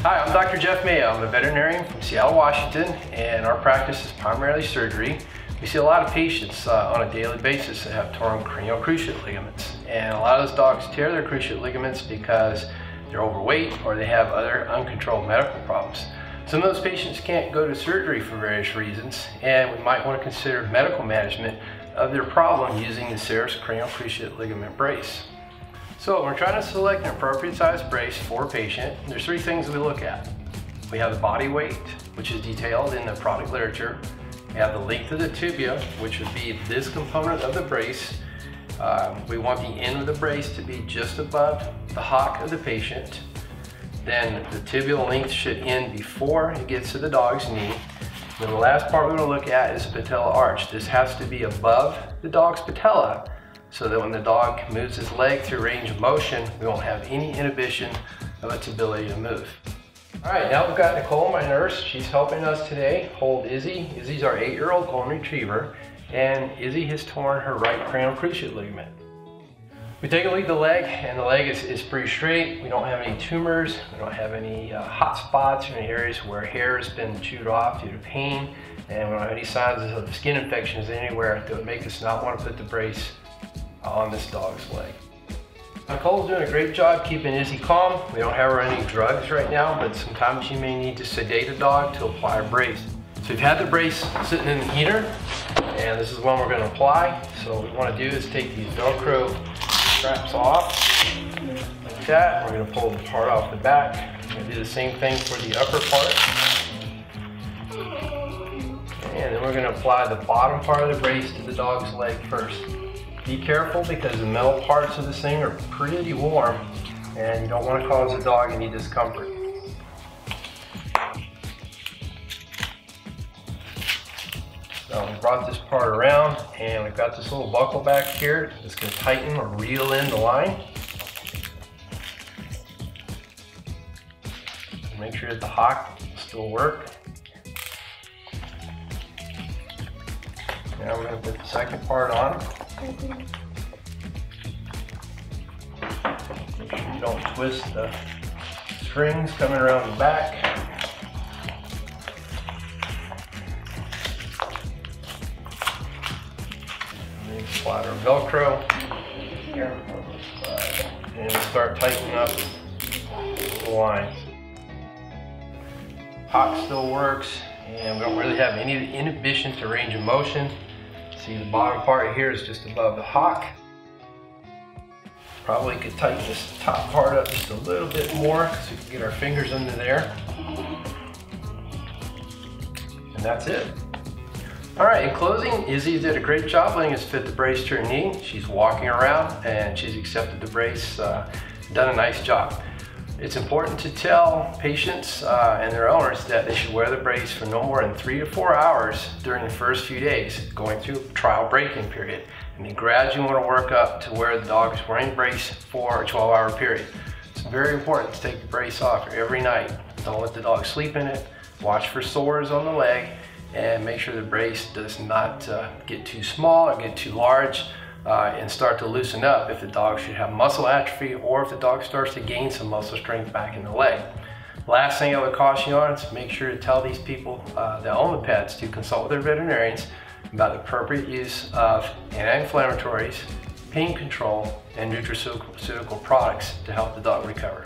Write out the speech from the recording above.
Hi, I'm Dr. Jeff MAYO. I'm a veterinarian from Seattle, Washington, and our practice is primarily surgery. We see a lot of patients on a daily basis that have torn cranial cruciate ligaments. And a lot of those dogs tear their cruciate ligaments because they're overweight or they have other uncontrolled medical problems. Some of those patients can't go to surgery for various reasons, and we might want to consider medical management of their problem using the Caerus cranial cruciate ligament brace. So when we're trying to select an appropriate size brace for a patient, there's three things we look at. We have the body weight, which is detailed in the product literature. We have the length of the tibia, which would be this component of the brace. We want the end of the brace to be just above the hock of the patient. Then the tibial length should end before it gets to the dog's knee. Then the last part we're going to look at is the patella arch. This has to be above the dog's patella, so that when the dog moves his leg through range of motion, we won't have any inhibition of its ability to move. All right, now we've got Nicole, my nurse. She's helping us today hold Izzy. Izzy's our 8-year-old golden retriever, and Izzy has torn her right cranial cruciate ligament. We take a look at the leg, and the leg is pretty straight. We don't have any tumors. We don't have any hot spots or any areas where hair has been chewed off due to pain, and we don't have any signs of skin infections anywhere that would make us not want to put the brace on this dog's leg. Nicole's doing a great job keeping Izzy calm. We don't have her on any drugs right now, but sometimes you may need to sedate a dog to apply a brace. So we've had the brace sitting in the heater, and this is one we're going to apply. So what we want to do is take these Velcro straps off, like that. We're going to pull the part off the back. We're going to do the same thing for the upper part. And then we're going to apply the bottom part of the brace to the dog's leg first. Be careful because the metal parts of this thing are pretty warm and you don't want to cause the dog any discomfort. So we brought this part around and we've got this little buckle back here that's going to tighten or reel in the line. Make sure that the hock will still work. Now we're going to put the second part on. Make sure you don't twist the strings coming around the back. And then slide our Velcro. And we'll start tightening up the lines. Hock still works, and we don't really have any inhibition to range of motion. See, the bottom part here is just above the hock. Probably could tighten this top part up just a little bit more so we can get our fingers under there. And that's it. All right, in closing, Izzy did a great job letting us fit the brace to her knee. She's walking around and she's accepted the brace, done a nice job. It's important to tell patients and their owners that they should wear the brace for no more than 3 to 4 hours during the first few days, going through a trial break-in period. And then gradually want to work up to where the dog is wearing the brace for a 12-hour period. It's very important to take the brace off every night. Don't let the dog sleep in it. Watch for sores on the leg and make sure the brace does not get too small or get too large. And start to loosen up if the dog should have muscle atrophy or if the dog starts to gain some muscle strength back in the leg. Last thing I would caution you on is make sure to tell these people that own the pets to consult with their veterinarians about the appropriate use of anti-inflammatories, pain control, and nutraceutical products to help the dog recover.